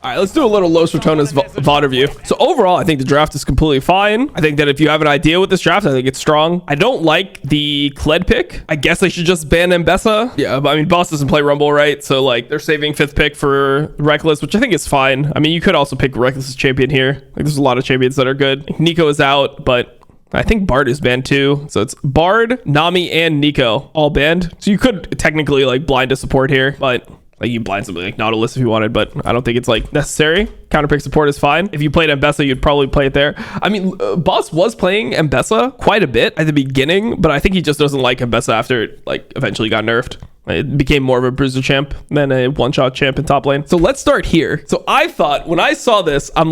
All right, let's do a little Los Ratones VOD review. So overall, I think the draft is completely fine. I think that if you have an idea with this draft, I think it's strong. I don't like the Kled pick. I guess they should just ban Mbessa. Yeah, but I mean, Boss doesn't play Rumble, right? So like they're saving 5th pick for Reckless, which I think is fine. I mean, you could also pick Reckless as champion here. Like there's a lot of champions that are good. Nico is out, but I think Bard is banned too. So it's Bard, Nami, and Nico all banned. So you could technically like blind a support here, but like you blind something like Nautilus if you wanted, but I don't think it's like necessary. Counterpick support is fine. If you played Mbessa, you'd probably play it there. I mean, Boss was playing Mbessa quite a bit at the beginning, but I think he just doesn't like Mbessa after it like eventually got nerfed. It became more of a bruiser champ than a one-shot champ in top lane. So let's start here. So I thought, when I saw this, I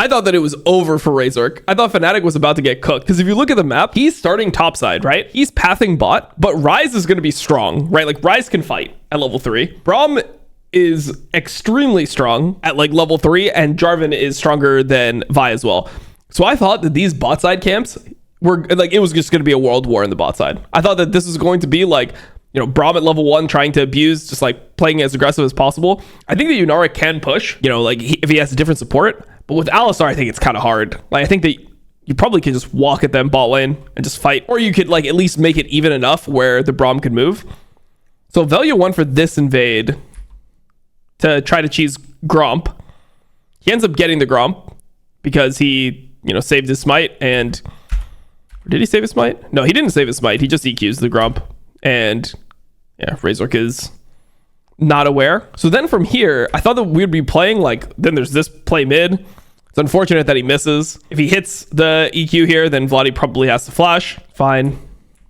thought that it was over for Razork. I thought Fnatic was about to get cooked. Because if you look at the map, he's starting topside, right? He's pathing bot, but Ryze is going to be strong, right? Like Ryze can fight at level 3. Braum is extremely strong at like level 3, and Jarvan is stronger than Vi as well. So I thought that these bot side camps were like, it was just going to be a world war in the bot side. I thought that this was going to be like, you know, Braum at level 1 trying to abuse, just like playing as aggressive as possible. I think that Yunara can push, you know, like if he has a different support, but with Alistar, I think it's kind of hard. Like I think that you probably could just walk at them bot lane and just fight, or you could like at least make it even enough where the Braum could move. So Velia won for this invade to try to cheese Gromp. He ends up getting the Gromp because he, you know, saved his smite. And did he save his smite? No, he didn't save his smite. He just EQs the Gromp. And yeah, Razork is not aware. So then from here, I thought that we'd be playing like, then there's this play mid. It's unfortunate that he misses. If he hits the EQ here, then Vladdy probably has to flash. Fine.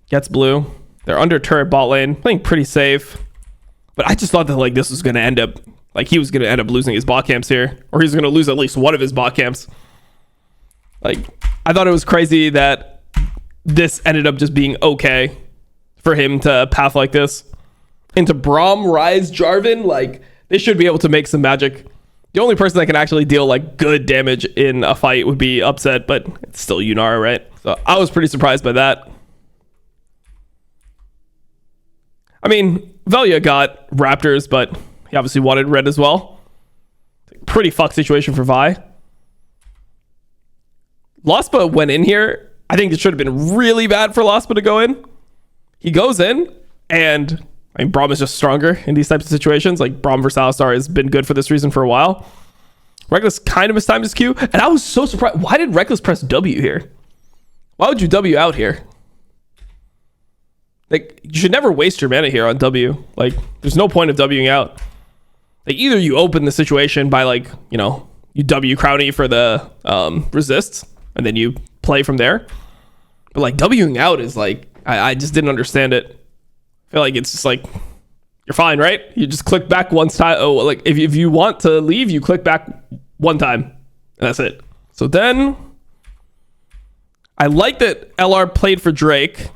Gets blue. They're under turret bot lane, playing pretty safe. But I just thought that like this was going to end up, like he was going to end up losing his bot camps here, or he's going to lose at least one of his bot camps. Like I thought it was crazy that this ended up just being okay for him to path like this into Braum, Ryze, Jarvan. Like they should be able to make some magic. The only person that can actually deal like good damage in a fight would be Upset, but it's still Yunara, right? So I was pretty surprised by that. I mean, Velia got Raptors, but he obviously wanted red as well. Pretty fucked situation for Vi. Lospa went in here. I think it should have been really bad for Lospa to go in. He goes in, and I mean, Braum is just stronger in these types of situations. Like Braum versus Alistar has been good for this reason for a while. Reckless kind of mistimed his Q, and I was so surprised. Why did Reckless press W here? Why would you W out here? Like, you should never waste your mana here on W. Like, there's no point of Wing out. Like, either you open the situation by, like, you know, you W Crowny for the resists, and then you play from there. But, like, Wing out is, like, I just didn't understand it. I feel like it's just, like, you're fine, right? You just click back once time. Oh, like, if you want to leave, you click back one time, and that's it. So then, I like that LR played for Drake.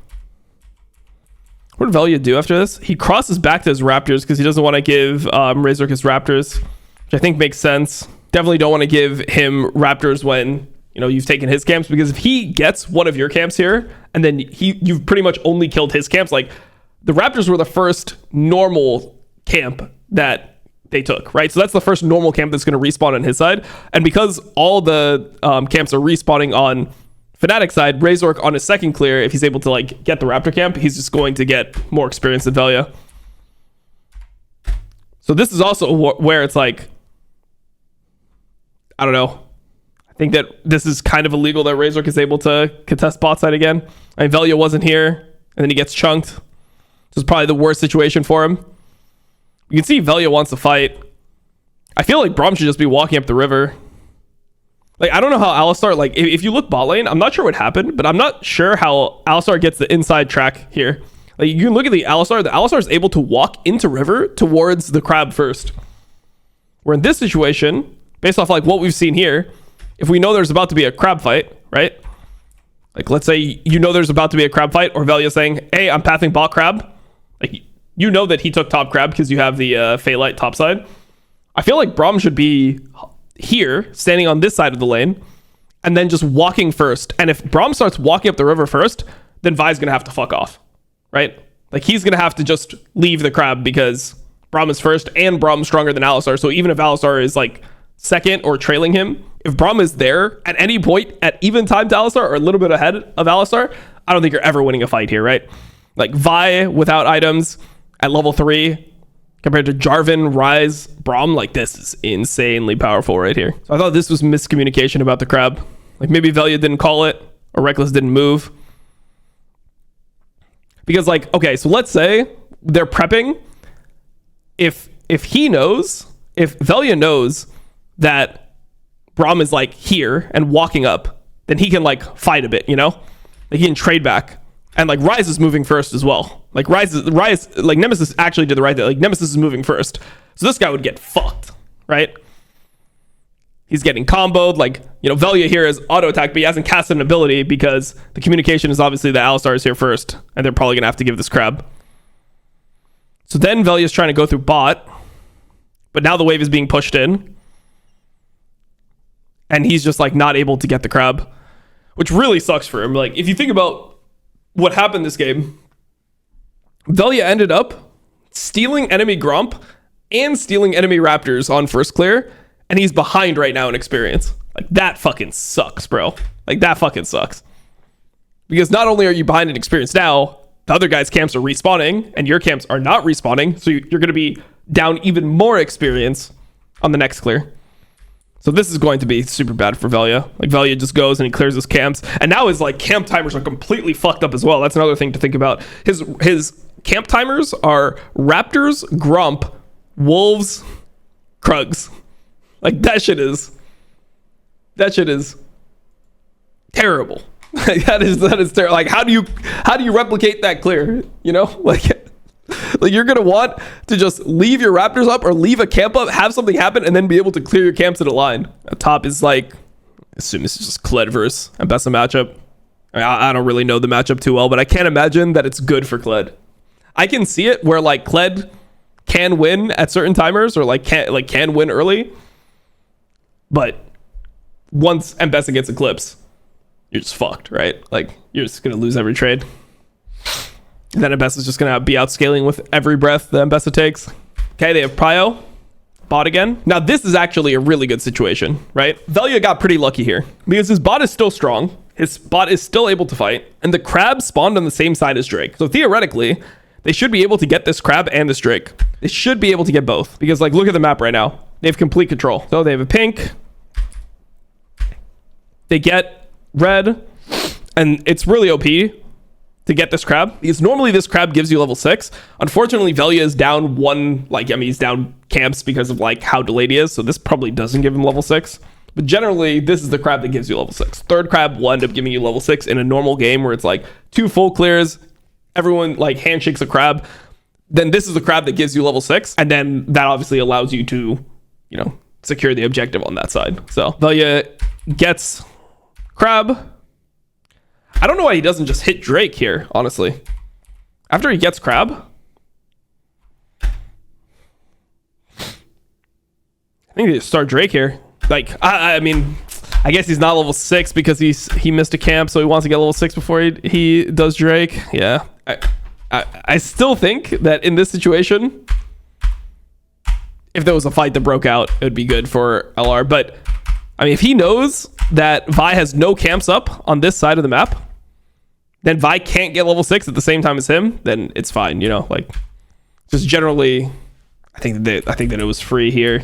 What did Velia do after this? He crosses back to his Raptors because he doesn't want to give Razork his Raptors, which I think makes sense. Definitely don't want to give him Raptors when, you know, you've taken his camps, because if he gets one of your camps here and then you've pretty much only killed his camps, like the Raptors were the first normal camp that they took, right? So that's the first normal camp that's going to respawn on his side. And because all the camps are respawning on Fnatic side, Razork on his second clear, if he's able to like get the Raptor camp, he's just going to get more experience than Velia. So this is also where it's like, I don't know. I think that this is kind of illegal that Razork is able to contest bot side again. I mean, Velia wasn't here, and then he gets chunked. This is probably the worst situation for him. You can see Velia wants to fight. I feel like Braum should just be walking up the river. Like, I don't know how Alistar, like, if you look bot lane, I'm not sure what happened, but I'm not sure how Alistar gets the inside track here. Like, you can look at the Alistar is able to walk into river towards the crab first. Where in this situation, based off, like, what we've seen here, if we know there's about to be a crab fight, right? Like, let's say you know there's about to be a crab fight, or Velia saying, hey, I'm pathing bot crab. Like, you know that he took top crab because you have the Phaelite top side. I feel like Braum should be here, standing on this side of the lane, and then just walking first. And if Braum starts walking up the river first, then Vi's gonna have to fuck off, right? Like, he's gonna have to just leave the crab because Braum is first, and Braum's stronger than Alistar. So even if Alistar is like second or trailing him, if Braum is there at any point at even time to Alistar or a little bit ahead of Alistar, I don't think you're ever winning a fight here, right? Like Vi without items at level 3 compared to Jarvan, Ryze, Braum, like this is insanely powerful right here. So I thought this was miscommunication about the crab. Like maybe Velia didn't call it or Reckless didn't move. Because like, okay, so let's say they're prepping. If he knows, if Velia knows that Braum is like here and walking up, then he can like fight a bit, you know? Like he can trade back. And like Ryze is moving first as well. Like Ryze, like Nemesis actually did the right thing. Like Nemesis is moving first. So this guy would get fucked, right? He's getting comboed. Like, you know, Velia here is auto attack, but he hasn't cast an ability because the communication is obviously that Alistar is here first. And they're probably going to have to give this crab. So then Velia is trying to go through bot. But now the wave is being pushed in. And he's just like not able to get the crab, which really sucks for him. Like if you think about what happened this game, Velia ended up stealing enemy Gromp and stealing enemy Raptors on first clear, and he's behind right now in experience. Like that fucking sucks, bro. Like that fucking sucks. Because not only are you behind in experience now, the other guys' camps are respawning and your camps are not respawning, so you're going to be down even more experience on the next clear. So this is going to be super bad for Velia. Like Velia just goes and he clears his camps, and now his like camp timers are completely fucked up as well. That's another thing to think about. His camp timers are Raptors, Grump, Wolves, Krugs. Like that shit is terrible. that is terrible. Like how do you replicate that clear? You know, like you're gonna want to just leave your Raptors up or leave a camp up, have something happen, and then be able to clear your camps in a line. Up top is like, I assume this is just Kled versus Ambessa matchup. I don't really know the matchup too well, but I can't imagine that it's good for Kled. I can see it where like Kled can win at certain timers or can win early, but once Ambessa gets Eclipse, you're just fucked, right? Like you're just gonna lose every trade. And then Ambessa is just going to be outscaling with every breath that Ambessa takes. Okay, they have Prio. Bot again. Now, this is actually a really good situation, right? Velia got pretty lucky here because his bot is still strong. His bot is still able to fight. And the crab spawned on the same side as Drake. So theoretically, they should be able to get this crab and this Drake. They should be able to get both. Because, like, look at the map right now. They have complete control. So they have a pink. They get red. And it's really OP to get this crab, because normally this crab gives you level 6. Unfortunately, Velia is down one, like, I mean, he's down camps because of like how delayed he is, so this probably doesn't give him level 6. But generally, this is the crab that gives you level 6. Third crab will end up giving you level 6 in a normal game where it's like 2 full clears, everyone like handshakes a crab. Then this is the crab that gives you level 6, and then that obviously allows you to, you know, secure the objective on that side. So Velia gets crab. I don't know why he doesn't just hit Drake here, honestly. After he gets crab, I think they just start Drake here. Like, I mean, I guess he's not level 6 because he missed a camp, so he wants to get level 6 before he does Drake. Yeah. I still think that in this situation, if there was a fight that broke out, it would be good for LR. But, I mean, if he knows that Vi has no camps up on this side of the map, then Vi can't get level 6 at the same time as him, then it's fine, you know, like just generally I think that it was free here.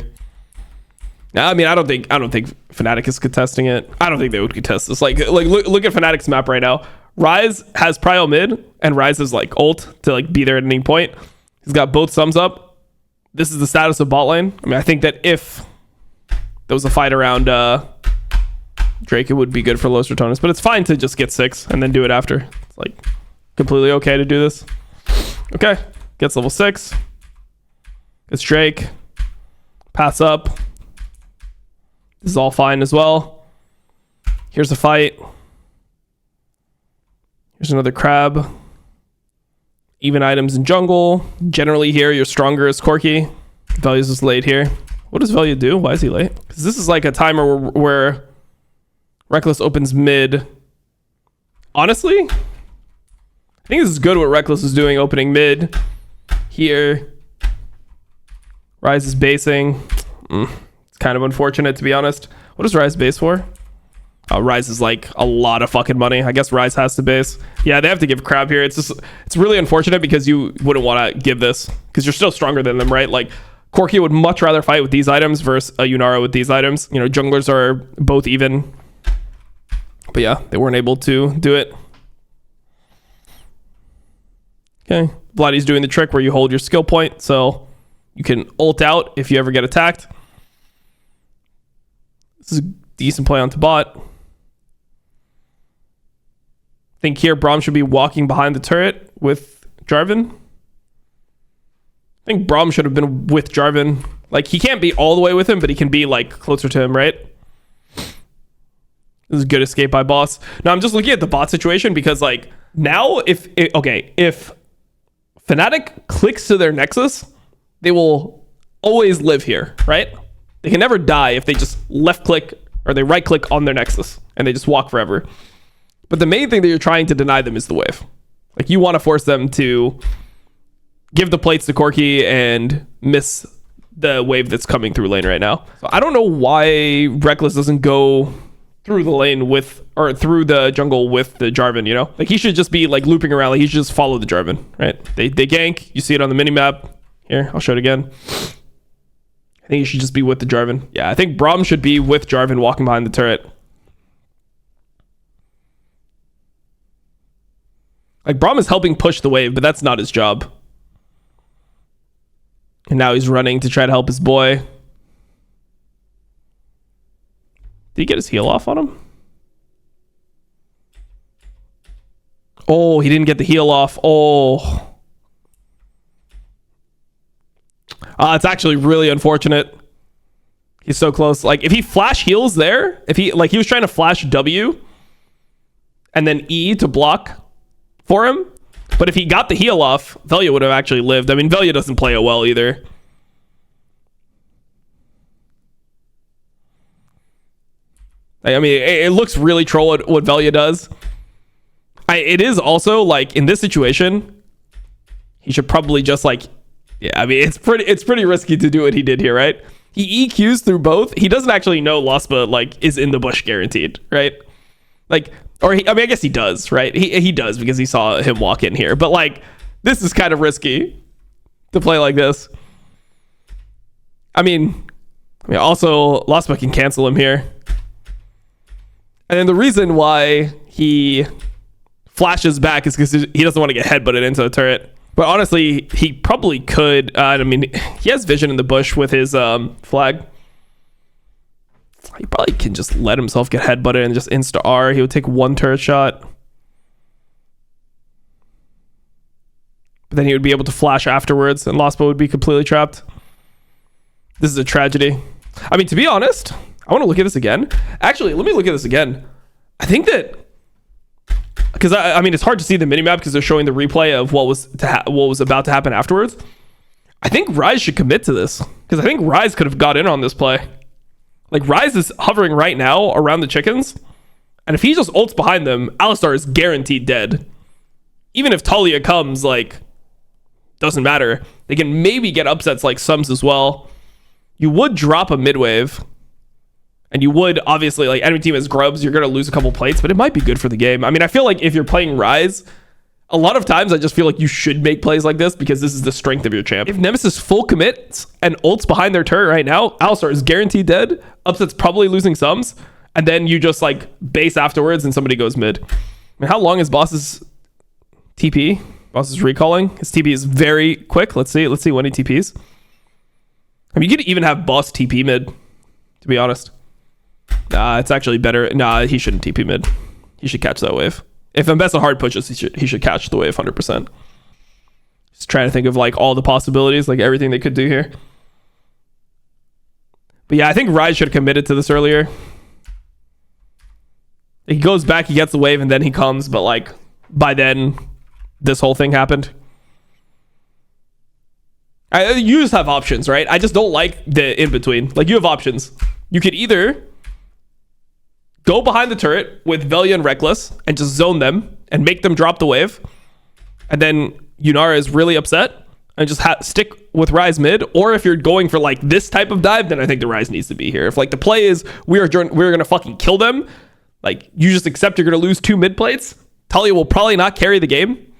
Now, I mean, I don't think Fnatic is contesting it. I don't think they would contest this. Like look at Fnatic's map right now. Ryze has Prio mid and Ryze is like ult to like be there at any point. He's got both thumbs up. This is the status of bot lane. I mean, I think that if there was a fight around Drake, it would be good for Los RATONES, but it's fine to just get 6 and then do it after. It's like completely okay to do this. Okay, gets level 6. It's Drake. Pass up. This is all fine as well. Here's a fight. Here's another crab. Even items in jungle. Generally here, you're stronger as Corki. Velia's just late here. What does Velia do? Why is he late? Because this is like a timer where Reckless opens mid. Honestly, I think this is good what Reckless is doing, opening mid here. Ryze is basing. It's kind of unfortunate, to be honest. What does Rise base for? Rise is like a lot of fucking money. I guess Rise has to base. Yeah, they have to give crab here. It's really unfortunate because you wouldn't want to give this because you're still stronger than them, right? Like Corki would much rather fight with these items versus a Yunara with these items. You know, junglers are both even. But yeah, they weren't able to do it. Okay, Vladdy's doing the trick where you hold your skill point so you can ult out if you ever get attacked. This is a decent play onto bot. I think here Braum should be walking behind the turret with Jarvan. I think Braum should have been with Jarvan. Like, he can't be all the way with him, but he can be like closer to him, right? This is a good escape by boss. Now I'm just looking at the bot situation because like now if Fnatic clicks to their Nexus, they will always live here, right? They can never die if they just left click or they right click on their Nexus and they just walk forever. But the main thing that you're trying to deny them is the wave. Like, you want to force them to give the plates to Corki and miss the wave that's coming through lane right now. So I don't know why Reckless doesn't go through the lane with, or through the jungle with the Jarvan, you know? Like, he should just be like looping around. Like, he should just follow the Jarvan, right? They gank. You see it on the minimap. Here, I'll show it again. I think he should just be with the Jarvan. Yeah, I think Braum should be with Jarvan walking behind the turret. Like, Braum is helping push the wave, but that's not his job. And now he's running to try to help his boy. Did he get his heal off on him? Oh, he didn't get the heal off. Oh. It's actually really unfortunate. He's so close. Like, if he flash heals there, if he, like, he was trying to flash W and then E to block for him, but if he got the heal off, Velia would have actually lived. I mean, Velia doesn't play it well either. I mean, it looks really troll what Velia does. It is also, like, in this situation, he should probably just, like, yeah, I mean, it's pretty risky to do what he did here, right? He EQs through both. He doesn't actually know Laspa, like, is in the bush guaranteed, right? Like, or I mean, I guess he does, right? He does because he saw him walk in here. But, like, this is kind of risky to play like this. I mean, also, Laspa can cancel him here. And then the reason why he flashes back is because he doesn't want to get headbutted into the turret. But honestly, he probably could. I mean, he has vision in the bush with his flag. He probably can just let himself get headbutted and just insta R. He would take one turret shot. But then he would be able to flash afterwards, and Laspa would be completely trapped. This is a tragedy. I mean, to be honest, I want to look at this again. Actually, let me look at this again. I think that, because I mean, it's hard to see the minimap because they're showing the replay of what was about to happen afterwards. I think Rise should commit to this because I think Rise could have got in on this play. Like, Rise is hovering right now around the chickens, and if he just ults behind them, Alistar is guaranteed dead. Even if Talia comes, like, doesn't matter. They can maybe get upsets like Sums as well. You would drop a mid wave. And you would, obviously, like, enemy team is grubs, you're going to lose a couple plates, but it might be good for the game. I mean, I feel like if you're playing Rise, a lot of times I just feel like you should make plays like this because this is the strength of your champ. If Nemesis full commits and ults behind their turret right now, Alistar is guaranteed dead, Upset's probably losing Sums, and then you just, like, base afterwards and somebody goes mid. I mean, how long is Boss's TP? Boss is recalling. His TP is very quick. Let's see when he TPs. I mean, you could even have Boss TP mid, to be honest. Nah, it's actually better. Nah, he shouldn't TP mid. He should catch that wave. If Mbessa hard pushes, he should catch the wave 100%. Just trying to think of, like, all the possibilities, like everything they could do here. But yeah, I think Rise should have committed to this earlier. He goes back, he gets the wave, and then he comes, but, like, by then, this whole thing happened. You just have options, right? I just don't like the in-between. Like, you have options. You could either go behind the turret with Velia and Reckless and just zone them and make them drop the wave. And then Yunara is really upset. and just stick with Rise mid. Or if you're going for like this type of dive, then I think the Rise needs to be here. If like the play is we're gonna fucking kill them, like you just accept you're gonna lose 2 mid plates. Talia will probably not carry the game,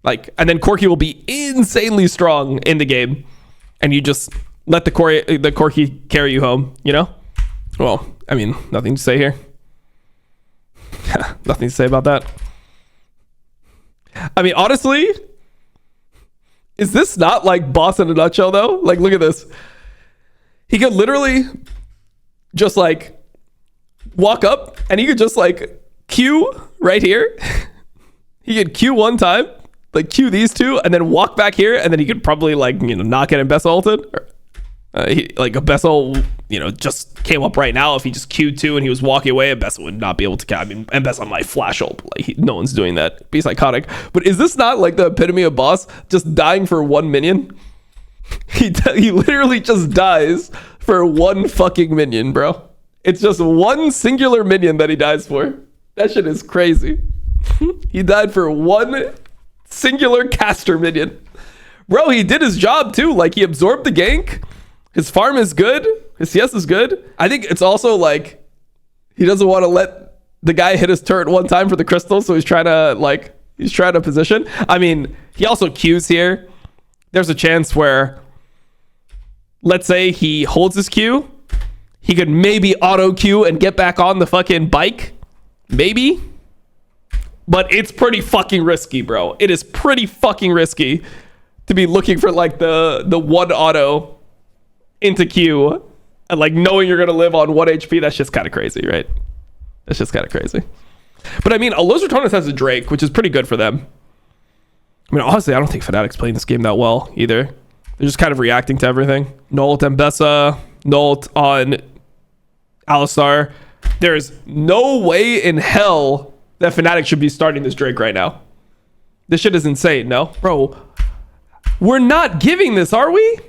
like, and then Corki will be insanely strong in the game, and you just let the Corki carry you home. You know? Well, I mean, nothing to say here. Nothing to say about that. I mean, honestly, is this not like boss in a nutshell though? Like, look at this. He could literally just like walk up and he could just like Q right here. He could Q one time, like Q these two, and then walk back here, and then he could probably like, you know, not get Mbessa ulted. Like Mbessa, you know, just came up right now. If he just Q2 and he was walking away, Mbessa would not be able to. I mean, Mbessa might flash ult. Like no one's doing that. Be psychotic. But is this not like the epitome of boss just dying for 1 minion? He literally just dies for 1 fucking minion, bro. It's just 1 singular minion that he dies for. That shit is crazy. He died for 1 singular caster minion. Bro, he did his job too. Like he absorbed the gank. His farm is good. His CS is good. I think it's also like he doesn't want to let the guy hit his turret 1 time for the crystal, so he's trying to position. I mean, he also Qs here. There's a chance where, let's say he holds his Q, he could maybe auto Q and get back on the fucking bike. Maybe. But it's pretty fucking risky, bro. It is pretty fucking risky to be looking for like the 1 auto into Q and like knowing you're gonna live on 1 HP. That's just kind of crazy, right? That's just kind of crazy. But I mean, RATONES has a Drake, which is pretty good for them. I mean, honestly, I don't think Fnatic's playing this game that well either. They're just kind of reacting to everything. Nult Mbessa, Nult on Alistar. There's no way in hell that Fnatic should be starting this Drake right now. This shit is insane, no? Bro, we're not giving this, are we?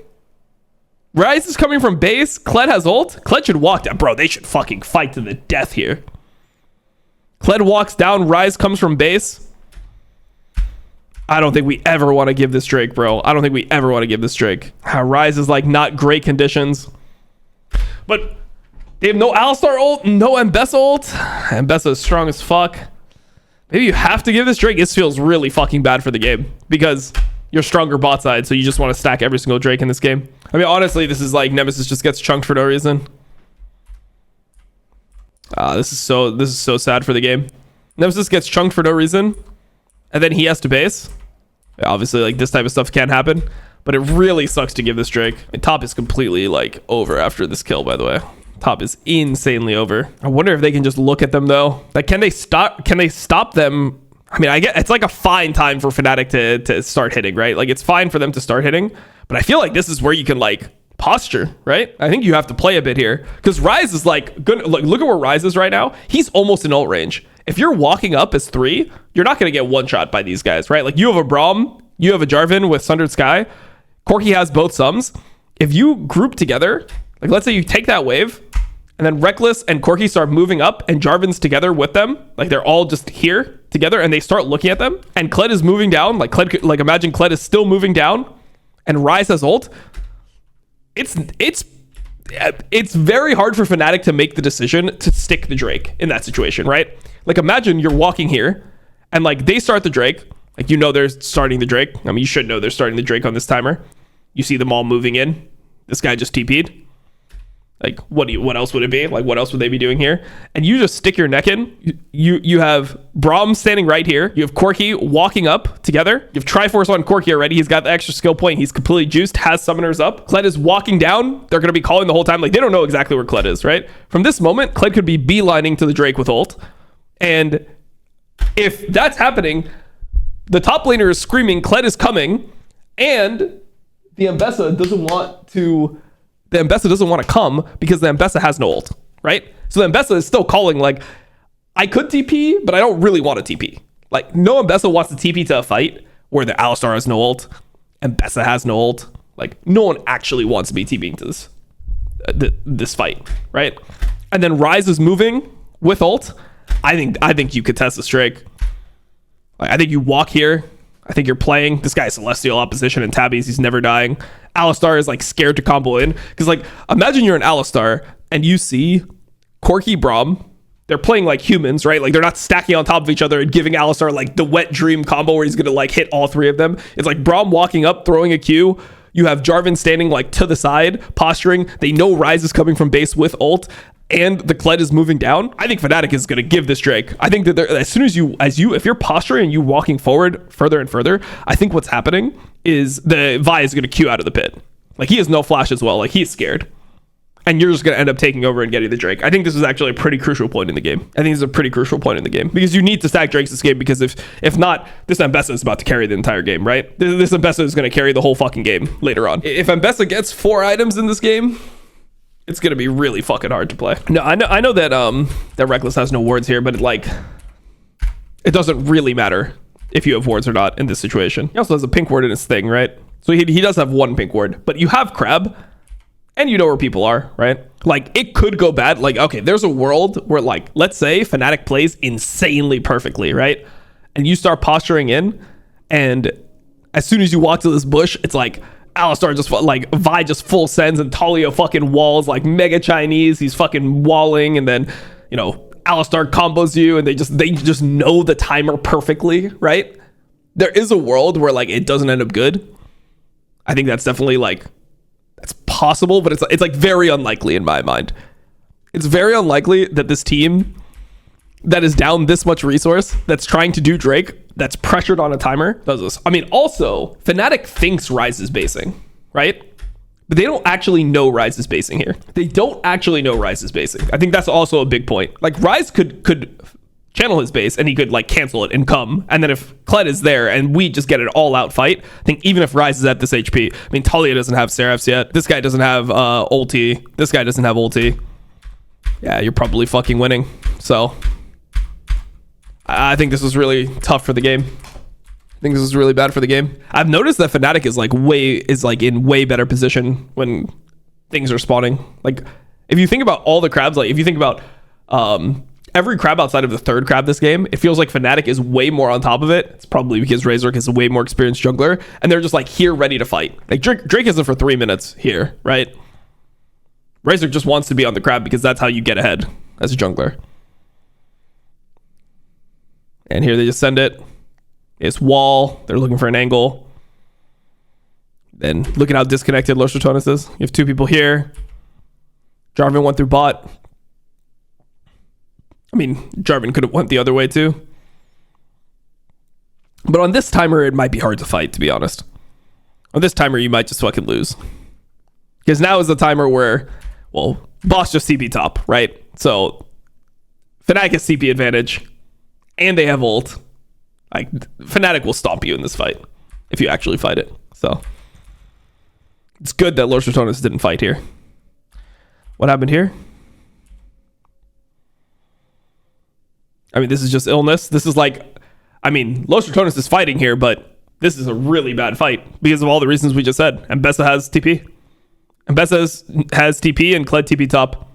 Rise is coming from base. Kled has ult. Kled should walk down. Bro, they should fucking fight to the death here. Kled walks down. Rise comes from base. I don't think we ever want to give this Drake, bro. I don't think we ever want to give this Drake. Rise is like not great conditions. But they have no Alistar ult, no Mbessa ult. Mbessa is strong as fuck. Maybe you have to give this Drake. This feels really fucking bad for the game because you're stronger bot side, so you just want to stack every single Drake in this game. I mean, honestly, this is like Nemesis just gets chunked for no reason. This is so sad for the game. Nemesis gets chunked for no reason, and then he has to base. Obviously, like this type of stuff can't happen, but it really sucks to give this Drake. And top is completely like over after this kill, by the way. Top is insanely over. I wonder if they can just look at them though. Like, can they stop them? I mean, I get it's like a fine time for Fnatic to start hitting, right? Like it's fine for them to start hitting, but I feel like this is where you can like posture, right? I think you have to play a bit here because Rise is like good. Look at where Rise is right now. He's almost in ult range. If you're walking up as 3, you're not going to get one shot by these guys, right? Like you have a Braum, you have a Jarvan with Sundered Sky. Corki has both sums. If you group together, like let's say you take that wave and then Reckless and Corki start moving up and Jarvan's together with them, like they're all just here together and they start looking at them and Kled is moving down, like Kled, like imagine Kled is still moving down and Rise has ult. It's very hard for Fnatic to make the decision to stick the Drake in that situation, right? Like imagine you're walking here and like they start the Drake, like you know they're starting the Drake. I mean, you should know they're starting the Drake on this timer. You see them all moving in. This guy just TP'd. Like what else would it be? Like what else would they be doing here? And you just stick your neck in. You have Braum standing right here. You have Corki walking up together. You have Triforce on Corki already. He's got the extra skill point. He's completely juiced, has summoners up. Kled is walking down. They're going to be calling the whole time. Like they don't know exactly where Kled is, right? From this moment, Kled could be beelining to the Drake with ult. And if that's happening, the top laner is screaming, Kled is coming. And the Mbessa doesn't want to come because the Mbessa has no ult, right? So the Mbessa is still calling like, I could TP, but I don't really want to TP. Like no Mbessa wants to TP to a fight where the Alistar has no ult, Mbessa has no ult. Like no one actually wants to be TPing to this fight, right? And then Rise is moving with ult. I think you could test this Drake. Like, I think you walk here. I think you're playing. This guy is Celestial opposition and Tabbies. He's never dying. Alistar is like scared to combo in. Because like, imagine you're an Alistar and you see Corki Braum. They're playing like humans, right? Like they're not stacking on top of each other and giving Alistar like the wet dream combo where he's going to like hit all three of them. It's like Braum walking up, throwing a Q. You have Jarvan standing like to the side, posturing. They know Ryze is coming from base with ult. And the Kled is moving down. I think Fnatic is going to give this Drake. I think that as soon as if you're posturing and you walking forward further and further, I think what's happening is the Vi is going to queue out of the pit. Like he has no flash as well. Like he's scared. And you're just going to end up taking over and getting the Drake. I think this is actually a pretty crucial point in the game. I think this is a pretty crucial point in the game because you need to stack Drakes this game because if not, this Ambessa is about to carry the entire game, right? This Ambessa is going to carry the whole fucking game later on. If Ambessa gets 4 items in this game, it's gonna be really fucking hard to play. No, I know that that Reckless has no wards here, but it doesn't really matter if you have wards or not in this situation. He also has a pink ward in his thing, right? So he does have 1 pink ward, but you have Crab, and you know where people are, right? Like it could go bad. Like okay, there's a world where like let's say Fnatic plays insanely perfectly, right? And you start posturing in, and as soon as you walk to this bush, it's like Alistar just like Vi just full sends and Talia fucking walls like mega Chinese. He's fucking walling, and then you know Alistar combos you, and they just know the timer perfectly, right? There is a world where like it doesn't end up good. I think that's definitely like that's possible, but it's like very unlikely in my mind. It's very unlikely that this team that is down this much resource, that's trying to do Drake, that's pressured on a timer, does this. I mean, also, Fnatic thinks Ryze is basing, right? But they don't actually know Ryze is basing here. They don't actually know Ryze is basing. I think that's also a big point. Like, Ryze could channel his base, and he could, like, cancel it and come. And then if Kled is there, and we just get an all-out fight, I think even if Ryze is at this HP, I mean, Talia doesn't have Seraphs yet. This guy doesn't have ulti. This guy doesn't have ulti. Yeah, you're probably fucking winning. So I think this was really tough for the game. I think this is really bad for the game. I've noticed that Fnatic is in way better position when things are spawning. Like if you think about all the crabs, like if you think about every crab outside of the third crab this game, it feels like Fnatic is way more on top of it. It's probably because Razork is a way more experienced jungler, and they're just like here ready to fight. Like Drake isn't for 3 minutes here, right? Razork just wants to be on the crab because that's how you get ahead as a jungler. And here they just send it. It's wall. They're looking for an angle. Then look at how disconnected Los Ratones is. You have 2 people here. Jarvan went through bot. I mean, Jarvan could have went the other way too. But on this timer, it might be hard to fight, to be honest. On this timer, you might just fucking lose. Because now is the timer where, well, boss just CP top, right? So Fnatic has CP advantage. And they have ult. Like Fnatic will stomp you in this fight if you actually fight it. So it's good that Los Ratones didn't fight here. What happened here? I mean, this is just illness. This is like, I mean, Los Ratones is fighting here, but this is a really bad fight because of all the reasons we just said. Ambessa has TP. Ambessa has TP and Kled TP top.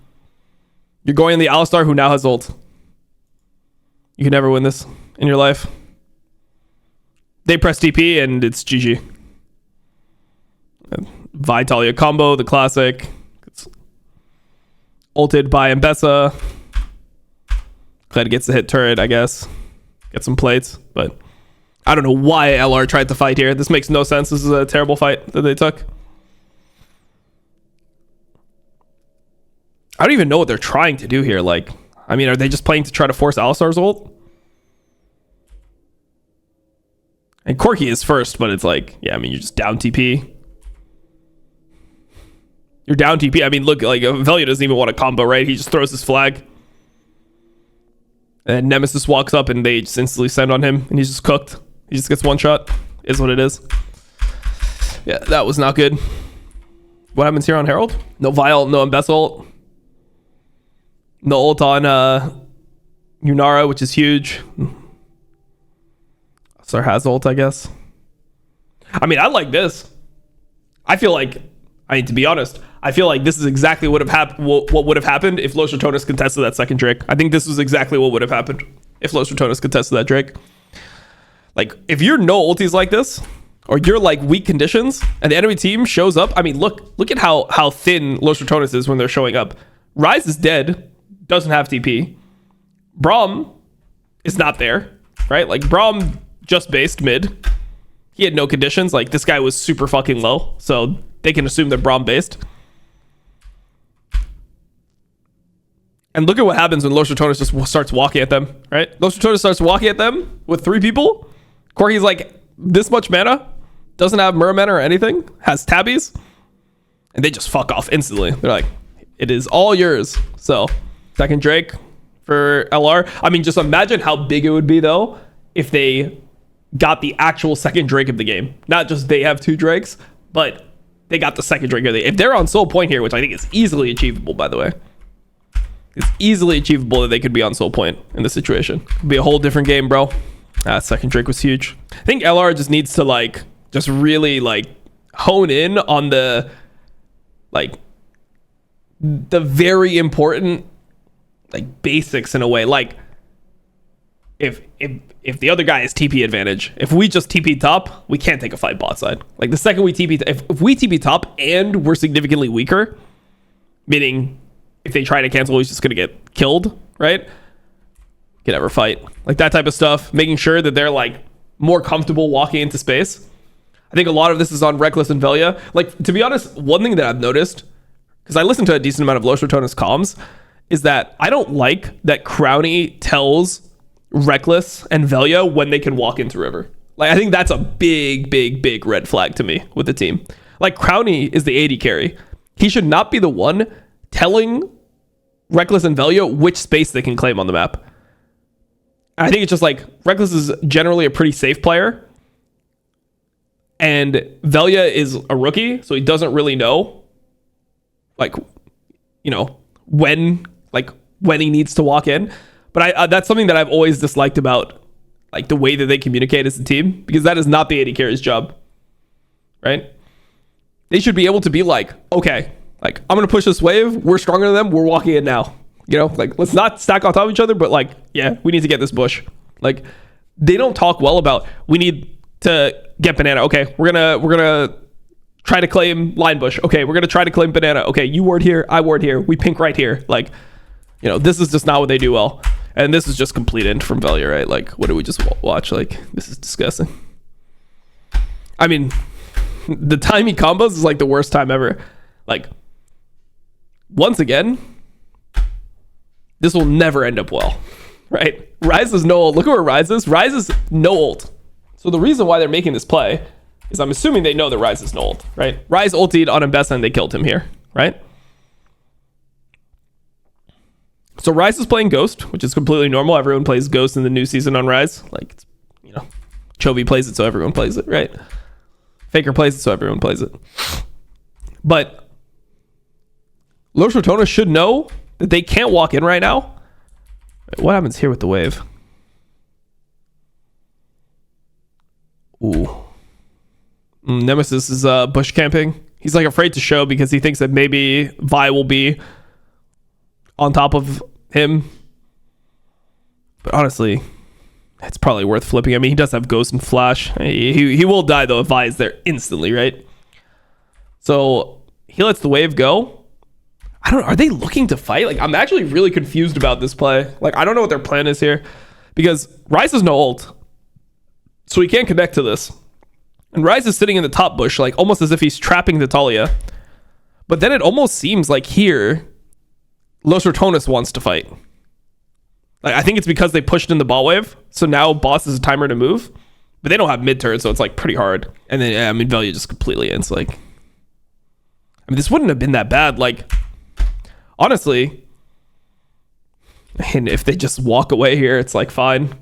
You're going in the Alistar who now has ult. You can never win this in your life. They press TP and it's GG. Vitalia combo, the classic. It's ulted by Ambessa. Kled gets the hit turret, I guess. Get some plates, but I don't know why LR tried to fight here. This makes no sense. This is a terrible fight that they took. I don't even know what they're trying to do here. Like, I mean, are they just playing to try to force Alistar's ult? And Corki is first, but it's like, yeah, I mean, you're just down TP. You're down TP. I mean, look, like, Velia doesn't even want a combo, right? He just throws his flag. And Nemesis walks up and they just instantly send on him, and he's just cooked. He just gets one shot. Is what it is. Yeah, that was not good. What happens here on Herald? No Vial, no Ambessa ult. No ult on Yunara, which is huge. Sar has ult, I guess. I mean, I like this. I feel like, I mean, to be honest, I feel like this is exactly what would have happened if Los Ratones contested that second Drake. I think this was exactly what would have happened if Los Ratones contested that Drake. Like, if you're no ultis like this, or you're like weak conditions, and the enemy team shows up, I mean, look at how thin Los Ratones is when they're showing up. Ryze is dead, doesn't have TP. Braum is not there, right? Like, Braum just based mid. He had no conditions. Like, this guy was super fucking low, so they can assume that Braum based. And look at what happens when Los Ratones just starts walking at them, right? Los Ratones starts walking at them with 3 people. Corki's like this much mana, doesn't have Merman or anything, has tabbies, and they just fuck off instantly. They're like, it is all yours. So, second Drake for LR. I mean, just imagine how big it would be, though, if they got the actual second Drake of the game. Not just they have 2 Drakes, but they got the second Drake of the game. If they're on Soul Point here, which I think is easily achievable, by the way. It's easily achievable that they could be on Soul Point in this situation. Could be a whole different game, bro. Second Drake was huge. I think LR just needs to, like, just really, like, hone in on the, like, the very important, like, basics in a way. Like, if the other guy has TP advantage, if we just TP top, we can't take a fight bot side. Like, the second we TP, if we TP top and we're significantly weaker, meaning if they try to cancel, he's just gonna get killed, right? Can never fight. Like, that type of stuff, making sure that they're, like, more comfortable walking into space. I think a lot of this is on Reckless and Velia. Like, to be honest, one thing that I've noticed, because I listen to a decent amount of Los Ratones comms, is that I don't like that Crowny tells Reckless and Velia when they can walk into River. Like, I think that's a big red flag to me with the team. Like, Crowny is the AD carry. He should not be the one telling Reckless and Velia which space they can claim on the map. I think it's just like, Reckless is generally a pretty safe player, and Velia is a rookie, so he doesn't really know, like, you know, when he needs to walk in. But I that's something that I've always disliked about, like, the way that they communicate as a team, because that is not the AD carry's job, right? They should be able to be like, okay, like, I'm gonna push this wave, we're stronger than them, we're walking in now. You know, like, let's not stack on top of each other, but, like, yeah, we need to get this bush. Like, they don't talk well about, we need to get banana. Okay, we're gonna try to claim line bush. Okay, we're gonna try to claim banana. Okay, you ward here, I ward here, we pink right here. Like, you know, this is just not what they do well. And this is just complete end from Velia, right? Like, what did we just watch? Like, this is disgusting. I mean, the time he combos is like the worst time ever. Like, once again, this will never end up well, right? Ryze is no ult. Look at where Ryze is. Ryze is no ult. So the reason why they're making this play is, I'm assuming they know that Ryze is no ult, right? Ryze ultied on Mbessa and they killed him here, right? So Ryze is playing Ghost, which is completely normal. Everyone plays Ghost in the new season on Ryze. Like, it's, you know, Chovy plays it, so everyone plays it, right? Faker plays it, so everyone plays it. But Los Ratones should know that they can't walk in right now. What happens here with the wave? Ooh. Nemesis is bush camping. He's, like, afraid to show because he thinks that maybe Vi will be on top of him. But honestly, it's probably worth flipping. I mean, he does have Ghost and Flash. He will die, though, if Vi is there instantly, right? So he lets the wave go. I don't know. Are they looking to fight? Like, I'm actually really confused about this play. Like, I don't know what their plan is here, because Ryze has no ult, so he can't connect to this. And Ryze is sitting in the top bush, like, almost as if he's trapping the Talia. But then it almost seems like here, Los Ratones wants to fight. Like, I think it's because they pushed in the ball wave, so now boss is a timer to move. But they don't have mid turn, so it's, like, pretty hard. And then, yeah, I mean, Velia just completely ends. Like, I mean, this wouldn't have been that bad. Like, honestly, and if they just walk away here, it's, like, fine.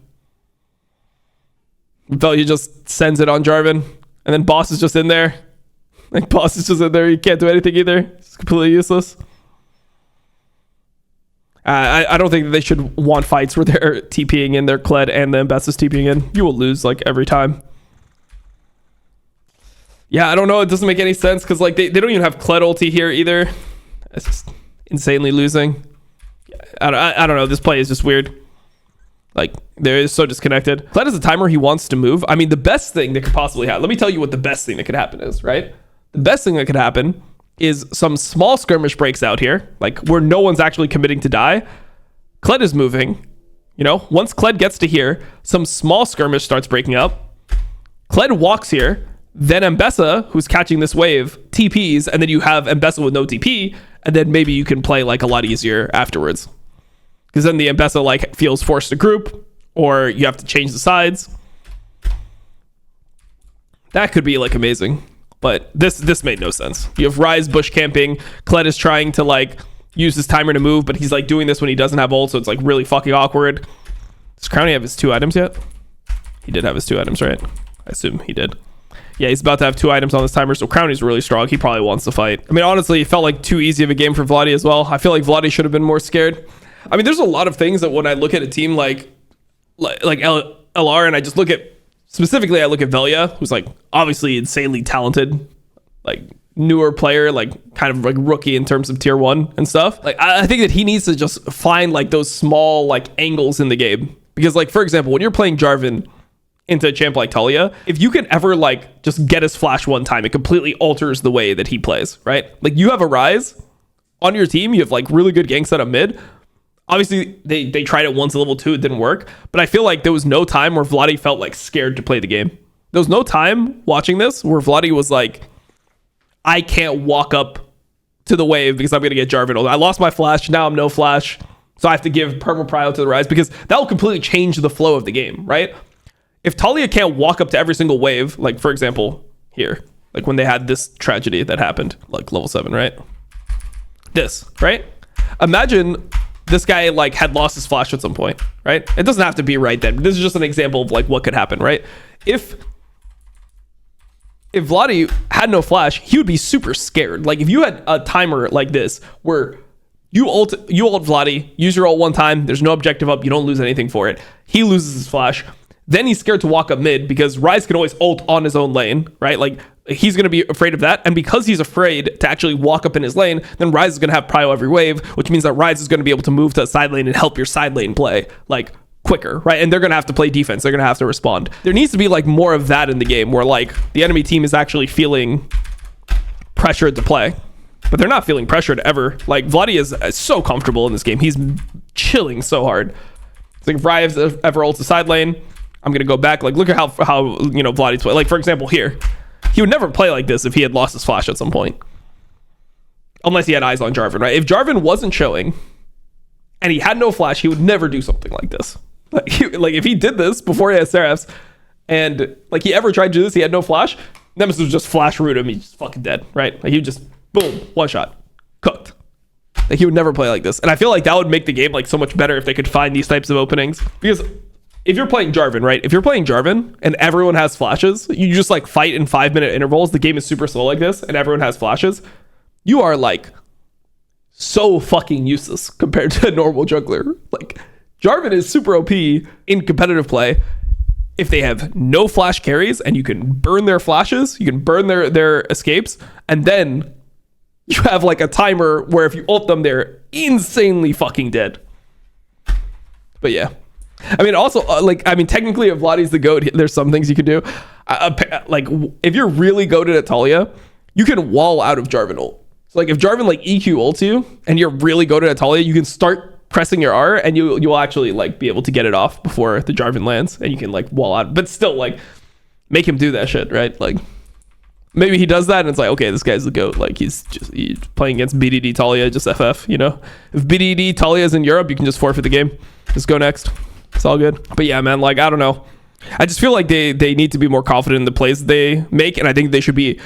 Velia just sends it on Jarvan, and then boss is just in there. Like, boss is just in there. He can't do anything either. It's completely useless. I don't think that they should want fights where they're TPing in their Kled and the Mbessa's TPing in. You will lose, like, every time. Yeah, I don't know. It doesn't make any sense because, like, they don't even have Kled ulti here either. It's just insanely losing. I don't know. This play is just weird. Like, they're so disconnected. Kled has a timer he wants to move. I mean, the best thing that could possibly happen, let me tell you what the best thing that could happen is, right? The best thing that could happen is some small skirmish breaks out here, like where no one's actually committing to die. Kled is moving. You know, once Kled gets to here, some small skirmish starts breaking up. Kled walks here. Then Mbessa, who's catching this wave, TPs, and then you have Mbessa with no TP, and then maybe you can play like a lot easier afterwards. Because then the Mbessa like feels forced to group, or you have to change the sides. That could be like amazing, but this made no sense. You have Ryze bush camping. Kled is trying to like use his timer to move, but he's like doing this when he doesn't have ult, so it's like really fucking awkward. Does Crownie have his 2 items yet? He did have his 2 items, right? I assume he did. Yeah, he's about to have 2 items on this timer, so Crownie's really strong. He probably wants to fight. I mean, honestly, it felt like too easy of a game for Vladi as well. I feel like Vladi should have been more scared. I mean, there's a lot of things that when I look at a team like LR, and I just look at, specifically, I look at Velia, who's like obviously insanely talented, like newer player, like kind of like rookie in terms of tier 1 and stuff. Like, I think that he needs to just find like those small like angles in the game. Because like, for example, when you're playing Jarvan into a champ like Talia, if you can ever like just get his flash one time, it completely alters the way that he plays, right? Like, you have a Ryze on your team, you have like really good gank setup mid. Obviously, they tried it once at level 2, it didn't work. But I feel like there was no time where Vladi felt like scared to play the game. There was no time watching this where Vladi was like, I can't walk up to the wave because I'm going to get Jarvan. I lost my flash, now I'm no flash. So I have to give perma prio to the Ryze, because that will completely change the flow of the game, right? If Talia can't walk up to every single wave, like for example, here, like when they had this tragedy that happened, like level 7, right? This, right? Imagine this guy like had lost his flash at some point, right? It doesn't have to be right then. This is just an example of like what could happen, right? If Vladi had no flash, he would be super scared. Like, if you had a timer like this where you ult Vladi, use your ult one time, there's no objective up, you don't lose anything for it. He loses his flash. Then he's scared to walk up mid because Ryze can always ult on his own lane, right? Like, he's going to be afraid of that. And because he's afraid to actually walk up in his lane, then Ryze is going to have prio every wave, which means that Ryze is going to be able to move to a side lane and help your side lane play like quicker, right? And they're going to have to play defense. They're going to have to respond. There needs to be like more of that in the game where like the enemy team is actually feeling pressured to play, but they're not feeling pressured ever. Like, Vladi is so comfortable in this game. He's chilling so hard. It's like if Ryze ever ults the side lane, I'm going to go back. Like, look at how you know, Vladi's play. Like, for example, here, he would never play like this if he had lost his flash at some point. Unless he had eyes on Jarvan, right? If Jarvan wasn't showing and he had no flash, he would never do something like this. Like if he did this before he had Seraphs, and like he ever tried to do this, he had no flash, Nemesis would just flash root him, he's just fucking dead, right? Like, he would just, boom, one shot, cooked. Like, he would never play like this. And I feel like that would make the game like so much better if they could find these types of openings. Because if you're playing Jarvan, right? If you're playing Jarvan and everyone has flashes, you just like fight in 5-minute intervals. The game is super slow like this and everyone has flashes. You are like so fucking useless compared to a normal jungler. Like, Jarvan is super OP in competitive play if they have no flash carries and you can burn their flashes, you can burn their escapes, and then you have like a timer where if you ult them, they're insanely fucking dead. But yeah. I mean, also, technically, if Vladi's the GOAT, there's some things you can do. Like, if you're really goated at Talia, you can wall out of Jarvan ult. So, like, if Jarvan, like, EQ ults you, and you're really goated at Talia, you can start pressing your R, and you'll actually, like, be able to get it off before the Jarvan lands, and you can, like, wall out. But still, like, make him do that shit, right? Like, maybe he does that, and it's like, okay, this guy's the GOAT. Like, he's playing against BDD Talia, just FF, you know? If BDD Talia is in Europe, you can just forfeit the game. Just go next. It's all good. But yeah, man, like, I don't know. I just feel like they need to be more confident in the plays they make, and I think they should be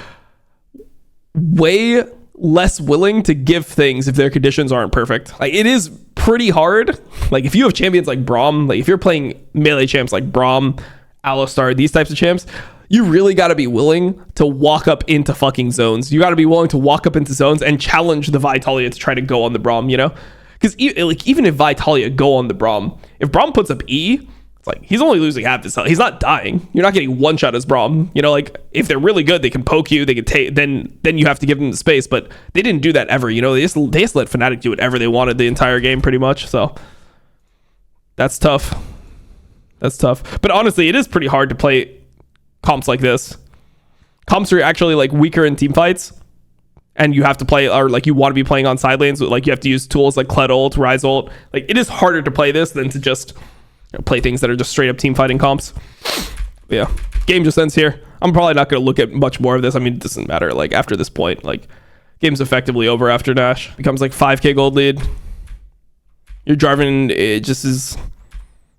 way less willing to give things if their conditions aren't perfect. Like, it is pretty hard. Like, if you have champions like Braum, like if you're playing melee champs like Braum, Alistar, these types of champs, you really got to be willing to walk up into fucking zones. You got to be willing to walk up into zones and challenge the Vitalia to try to go on the Braum, you know? Because like, even if Vitalia go on the Braum, if Braum puts up E, it's like he's only losing half his health. He's not dying. You're not getting one shot as Braum. You know, like, if they're really good, they can poke you. They can take. Then you have to give them the space. But they didn't do that ever. You know, they just let Fnatic do whatever they wanted the entire game, pretty much. So that's tough. That's tough. But honestly, it is pretty hard to play comps like this. Comps are actually like weaker in team fights, and you have to play, or like you want to be playing on side lanes. Like you have to use tools like Kled ult, Rise ult. Like it is harder to play this than to just play things that are just straight up team fighting comps. But yeah, game just ends here. I'm probably not going to look at much more of this. I mean, it doesn't matter. Like after this point, like game's effectively over after Dash. Becomes like 5k gold lead. You're driving, it just is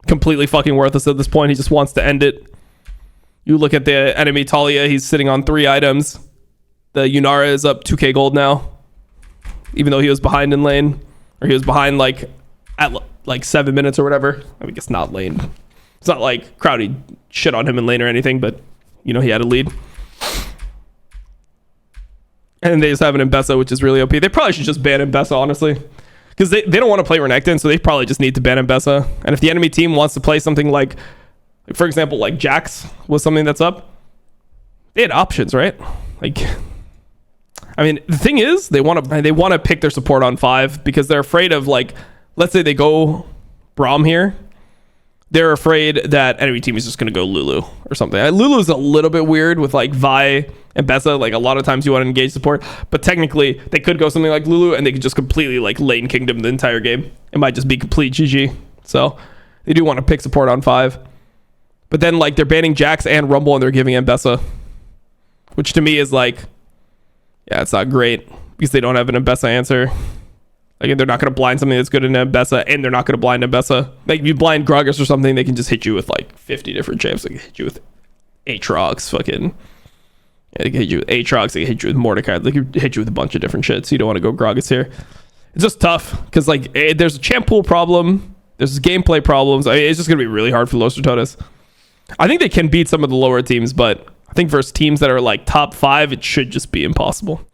completely fucking worthless at this point. He just wants to end it. You look at the enemy Talia, he's sitting on 3 items. The Yunara is up 2k gold now, even though he was behind in lane, or he was behind like at like 7 minutes or whatever. I mean, it's not lane. It's not like Crowdy shit on him in lane or anything, but you know, he had a lead. And they just have an Mbessa, which is really OP. They probably should just ban Mbessa, honestly, because they don't want to play Renekton, so they probably just need to ban Mbessa. And if the enemy team wants to play something like for example, like Jax was something that's up, they had options, right? Like, I mean, the thing is, they want to pick their support on 5 because they're afraid of, like, let's say they go Braum here, they're afraid that enemy team is just going to go Lulu or something. Lulu's a little bit weird with like Vi and Bessa. Like a lot of times you want to engage support, but technically they could go something like Lulu and they could just completely like lane kingdom the entire game. It might just be complete GG. So they do want to pick support on 5. But then like they're banning Jax and Rumble and they're giving Mbessa, which to me is like, yeah, it's not great because they don't have an Mbessa answer. Like they're not going to blind something that's good in Mbessa, and they're not going to blind Mbessa. Like if you blind Gragas or something, they can just hit you with like 50 different champs. They can hit you with Aatrox, fucking. Yeah, they can hit you with Aatrox. They can hit you with Mordecai. They can hit you with a bunch of different shit. So you don't want to go Gragas here. It's just tough because like there's a champ pool problem. There's gameplay problems. I mean, it's just going to be really hard for Los RATONES. I think they can beat some of the lower teams, but I think versus teams that are like top 5, it should just be impossible.